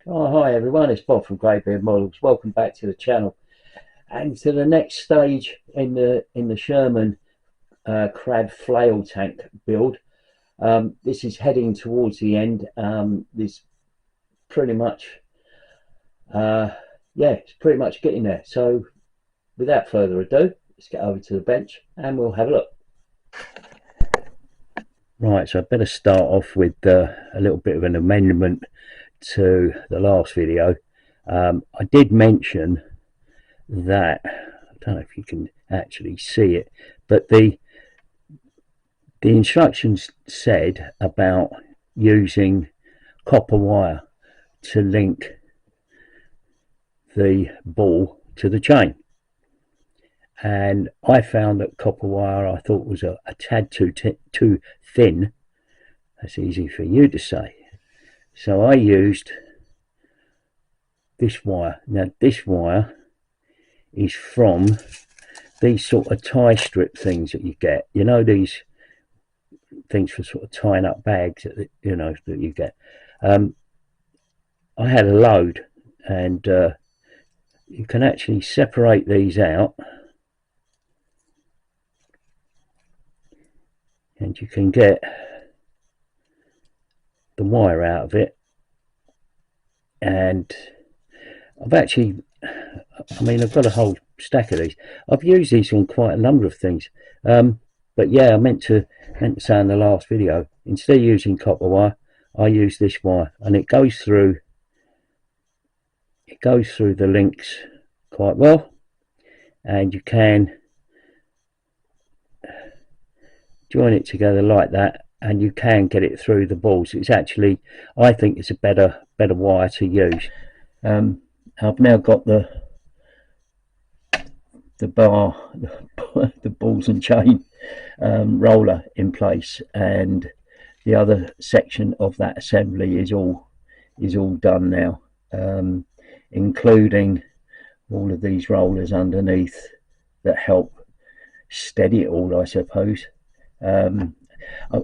Oh, hi everyone, it's Bob from Rye Field Models. Welcome back to the channel and to the next stage in the Sherman Crab Flail Tank build. This is heading towards the end. This pretty much, yeah, it's pretty much getting there. So without further ado, let's get over to the bench and we'll have a look. Right, so I better start off with a little bit of an amendment to the last video. I did mention that, I don't know if you can actually see it, but the instructions said about using copper wire to link the ball to the chain, and I found that copper wire I thought was a tad too thin. That's easy for you to say. So I used this wire. Now this wire is from these sort of tie strip things that you get. You know, these things for sort of tying up bags that that you get. I had a load, and you can actually separate these out, and you can get the wire out of it. And I've actually, I've got a whole stack of these. I've used these on quite a number of things. But yeah, I meant to say in the last video, instead of using copper wire, I use this wire, and it goes through the links quite well, and you can join it together like that, and you can get it through the balls. It's actually, I think it's a better wire to use. I've now got the bar, the balls and chain roller in place, and the other section of that assembly is all done now, including all of these rollers underneath that help steady it all, I suppose.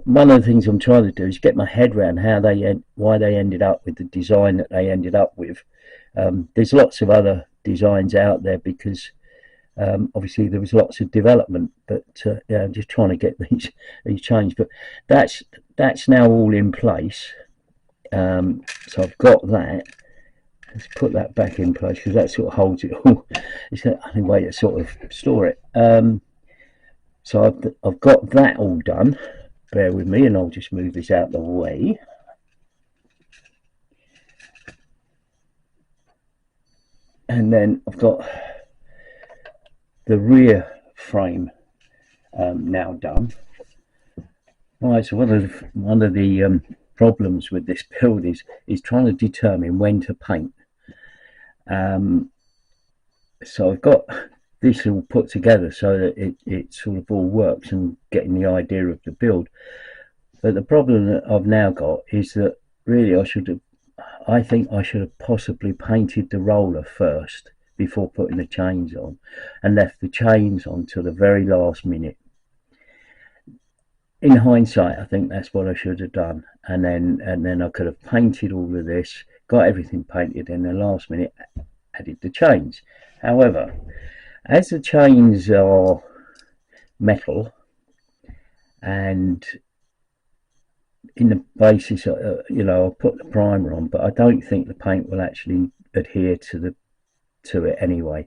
One of the things I'm trying to do is get my head around why they ended up with the design that they ended up with. There's lots of other designs out there because obviously there was lots of development, but yeah, I'm just trying to get these changed. But that's now all in place. So I've got that. Let's put that back in place because that sort of holds it all. It's the only way to sort of store it. So I've got that all done. Bear with me, and I'll just move this out of the way. And then I've got the rear frame now done. Right, so one of the problems with this build is trying to determine when to paint. So I've got this all put together so that it sort of all works and getting the idea of the build. But the problem that I've now got is that really I think I should have possibly painted the roller first before putting the chains on, and left the chains on till the very last minute. In hindsight, I think that's what I should have done, and then I could have painted all of this, got everything painted, in the last minute added the chains. However, as the chains are metal, and in the basis, I'll put the primer on, but I don't think the paint will actually adhere to it anyway.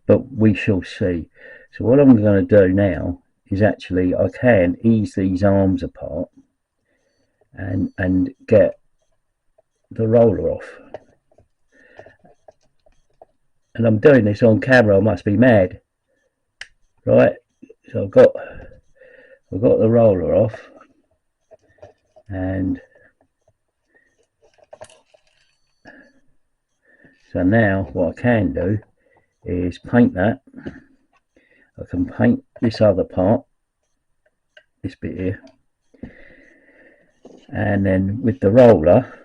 But we shall see. So what I'm going to do now is actually I can ease these arms apart and get the roller off. And I'm doing this on camera. I must be mad, right? So I've got the roller off, and so now what I can do is paint that. I can paint this other part, this bit here, and then with the roller,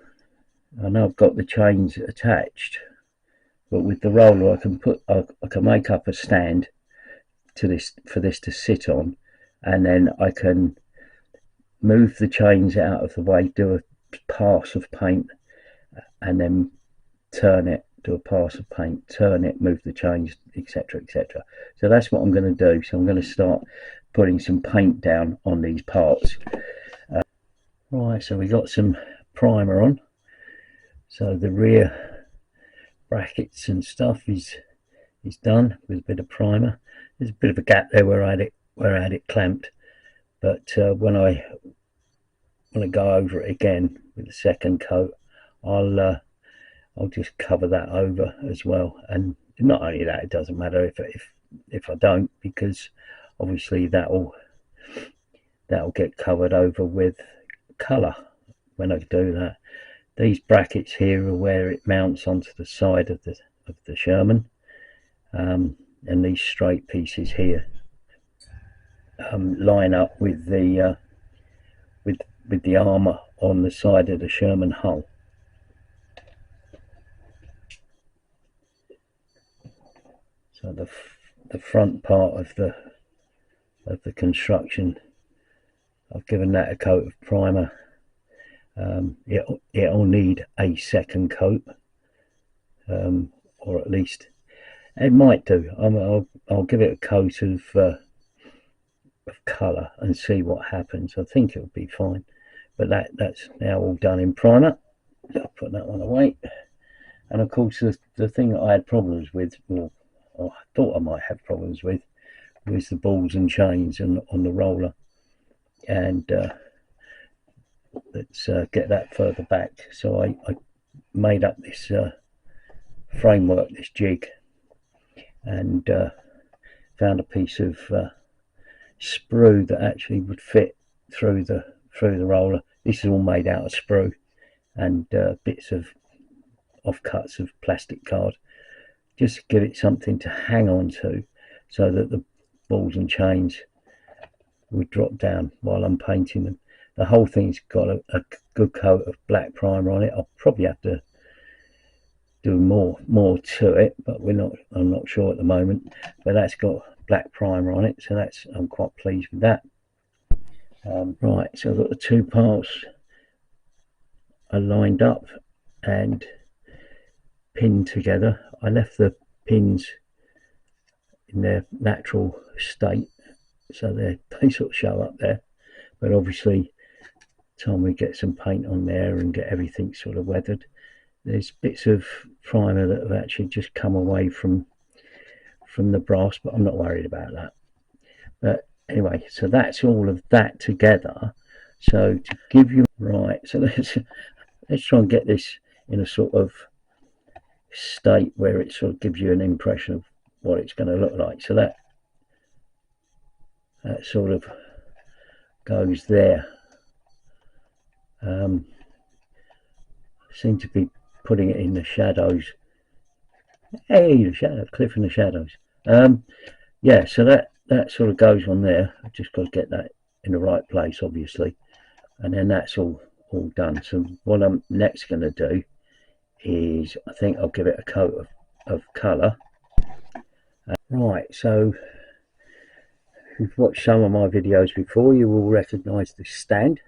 I know I've got the chains attached, but with the roller I can make up a stand for this to sit on, and then I can move the chains out of the way, do a pass of paint, and then turn it, do a pass of paint, turn it, move the change, etc, etc. So that's what I'm going to do. So I'm going to start putting some paint down on these parts. Right, so we got some primer on, so the rear brackets and stuff is done with a bit of primer. There's a bit of a gap there where I had it clamped, but when I go over it again with the second coat, I'll just cover that over as well. And not only that, it doesn't matter if I don't, because obviously that'll get covered over with colour when I do that. These brackets here are where it mounts onto the side of the Sherman, and these straight pieces here line up with the armour on the side of the Sherman hull. So the front part of the construction, I've given that a coat of primer. It'll need a second coat, or at least it might do. I'll give it a coat of colour and see what happens. I think it'll be fine, but that's now all done in primer. I'll put that one away. And of course the thing that I had problems with, or I thought I might have problems with, was the balls and chains on the roller. And let's get that further back. So I made up this framework, this jig, and found a piece of sprue that actually would fit through the roller. This is all made out of sprue and bits of offcuts of plastic card, just to give it something to hang on to, so that the balls and chains would drop down while I'm painting them. The whole thing's got a good coat of black primer on it. I'll probably have to do more to it, but I'm not sure at the moment. But that's got black primer on it, so I'm quite pleased with that. Right, so I've got the two parts are lined up and pinned together. I left the pins in their natural state, so they sort of show up there, but obviously time we get some paint on there and get everything sort of weathered, there's bits of primer that have actually just come away from the brass, but I'm not worried about that. But anyway, so that's all of that together. So to give you right, so let's try and get this in a sort of state where it sort of gives you an impression of what it's going to look like. So that sort of goes there. Seem to be putting it in the shadows. Hey, the shadow, cliff in the shadows. Yeah, so that sort of goes on there. I've just got to get that in the right place, obviously, and then that's all done. So what I'm next going to do is, I think I'll give it a coat of colour. Right, so if you've watched some of my videos before, you will recognise this stand,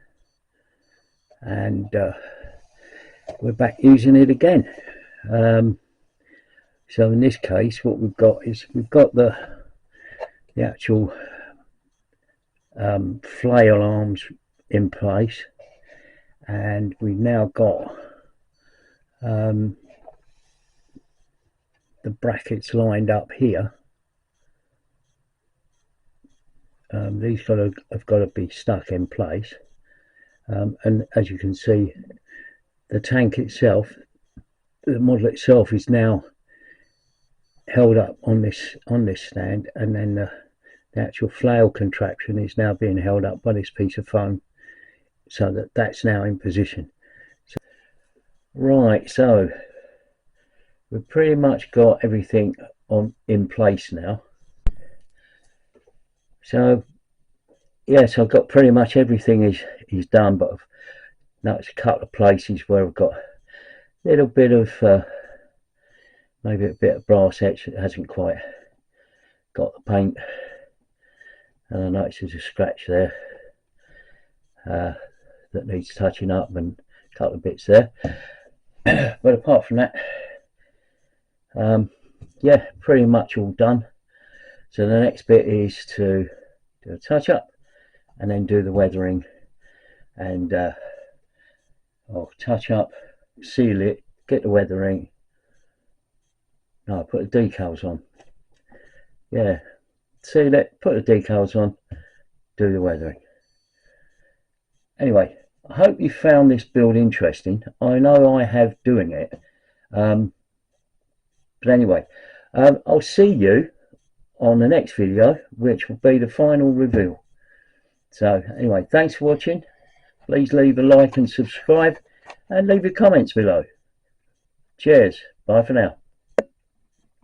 and we're back using it again. So in this case, what we've got is the actual flail arms in place, and we've now got the brackets lined up here. These have got to be stuck in place, and as you can see, the tank itself, the model itself, is now held up on this stand, and then the actual flail contraption is now being held up by this piece of foam, so that's now in position. So, right, so we've pretty much got everything in place now. So yes, I've got pretty much everything is done, but I've noticed a couple of places where I've got a little bit of maybe a bit of brass etch that hasn't quite got the paint, and I notice there's a scratch there that needs touching up, and a couple of bits there. But apart from that, Yeah, pretty much all done. So the next bit is to do a touch up and then do the weathering, and I'll touch up, seal it, get the weathering. No, put the decals on. Yeah, seal it, put the decals on, do the weathering. Anyway, I hope you found this build interesting. I know I have doing it. But anyway, I'll see you on the next video, which will be the final reveal. So anyway, thanks for watching. Please leave a like and subscribe, and leave your comments below. Cheers. Bye for now.